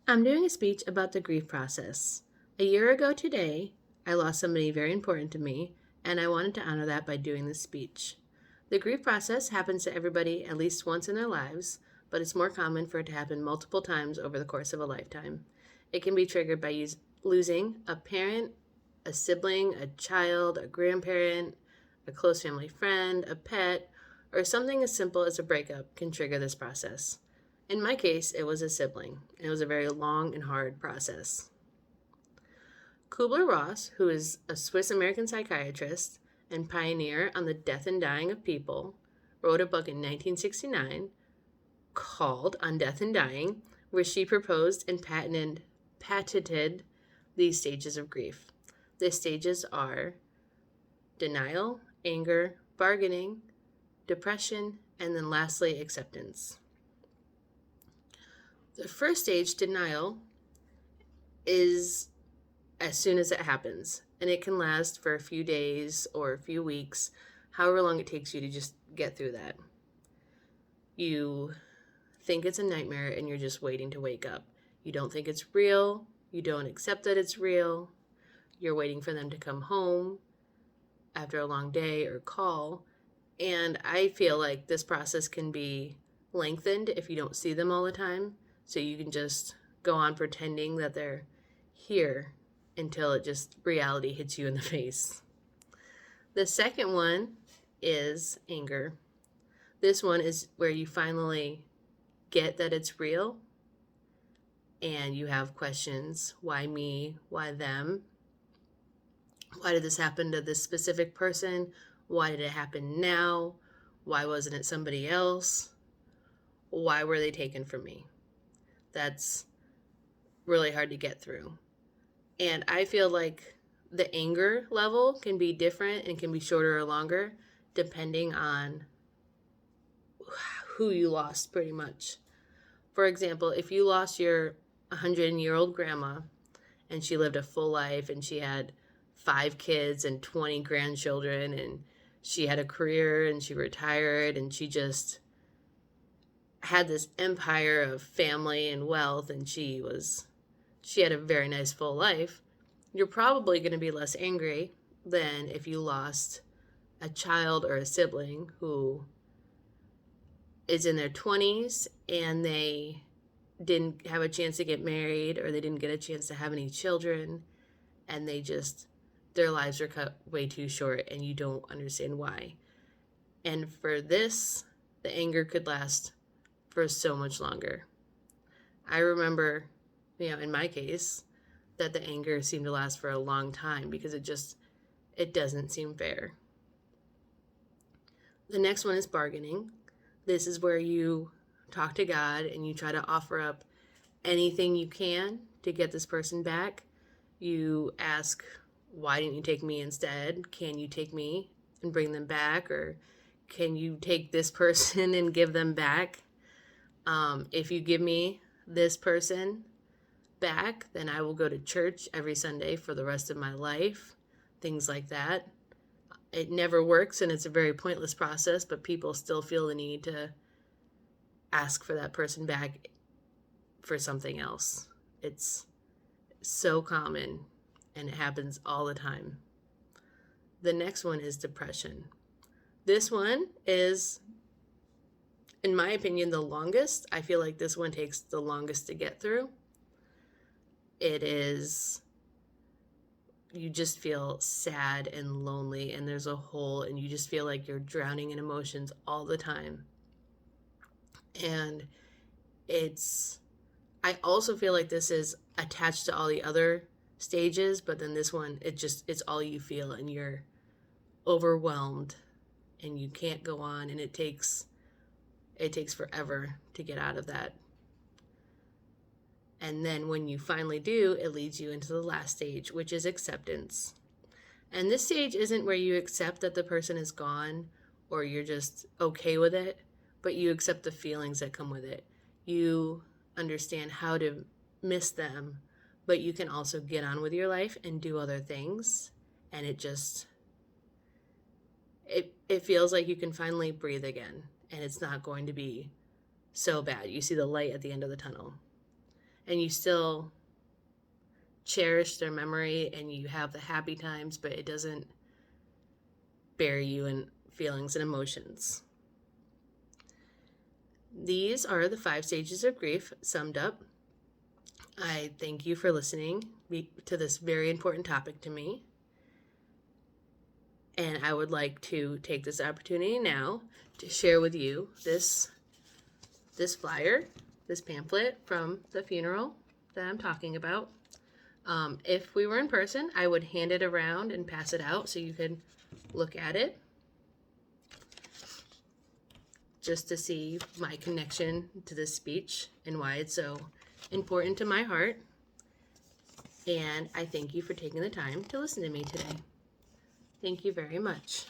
I'm doing a speech about the grief process. A year ago today, I lost somebody very important to me, and I wanted to honor that by doing this speech. The grief process happens to everybody at least once in their lives, but it's more common for it to happen multiple times over the course of a lifetime. It can be triggered by losing a parent, a sibling, a child, a grandparent, a close family friend, a pet, or something as simple as a breakup can trigger this process. In my case, it was a sibling, and it was a very long and hard process. Kubler-Ross, who is a Swiss-American psychiatrist and pioneer on the death and dying of people, wrote a book in 1969 called On Death and Dying, where she proposed and patented these stages of grief. The stages are denial, anger, bargaining, depression, and then lastly, acceptance. The first stage, denial, is as soon as it happens, and it can last for a few days or a few weeks, however long it takes you to just get through that. You think it's a nightmare and you're just waiting to wake up. You don't think it's real. You don't accept that it's real. You're waiting for them to come home after a long day or call. And I feel like this process can be lengthened if you don't see them all the time. So you can just go on pretending that they're here until it just reality hits you in the face. The second one is anger. This one is where you finally get that it's real and you have questions. Why me? Why them? Why did this happen to this specific person? Why did it happen now? Why wasn't it somebody else? Why were they taken from me? That's really hard to get through. And I feel like the anger level can be different and can be shorter or longer depending on who you lost, pretty much. For example, if you lost your 100-year-old grandma and she lived a full life and she had 5 kids and 20 grandchildren and she had a career and she retired and she just had this empire of family and wealth and she had a very nice full life, you're probably going to be less angry than if you lost a child or a sibling who is in their 20s and they didn't have a chance to get married or they didn't get a chance to have any children and their lives are cut way too short and you don't understand why. And for this, the anger could last for so much longer. I remember, in my case, that the anger seemed to last for a long time because it doesn't seem fair. The next one is bargaining. This is where you talk to God and you try to offer up anything you can to get this person back. You ask, why didn't you take me instead? Can you take me and bring them back? Or can you take this person and give them back? If you give me this person back, then I will go to church every Sunday for the rest of my life. Things like that. It never works and it's a very pointless process, but people still feel the need to ask for that person back for something else. It's so common and it happens all the time. The next one is depression. This one is, in my opinion, the longest. I feel like this one takes the longest to get through. You just feel sad and lonely and there's a hole and you just feel like you're drowning in emotions all the time. And I also feel like this is attached to all the other stages, but then this one, it's all you feel and you're overwhelmed and you can't go on and it takes forever to get out of that. And then when you finally do, it leads you into the last stage, which is acceptance. And this stage isn't where you accept that the person is gone or you're just okay with it, but you accept the feelings that come with it. You understand how to miss them, but you can also get on with your life and do other things. And it feels like you can finally breathe again and it's not going to be so bad. You see the light at the end of the tunnel. and you still cherish their memory and you have the happy times, but it doesn't bury you in feelings and emotions. These are the 5 stages of grief summed up. I thank you for listening to this very important topic to me. And I would like to take this opportunity now to share with you this flyer, this pamphlet from the funeral that I'm talking about. If we were in person, I would hand it around and pass it out so you could look at it, just to see my connection to this speech and why it's so important to my heart. And I thank you for taking the time to listen to me today. Thank you very much.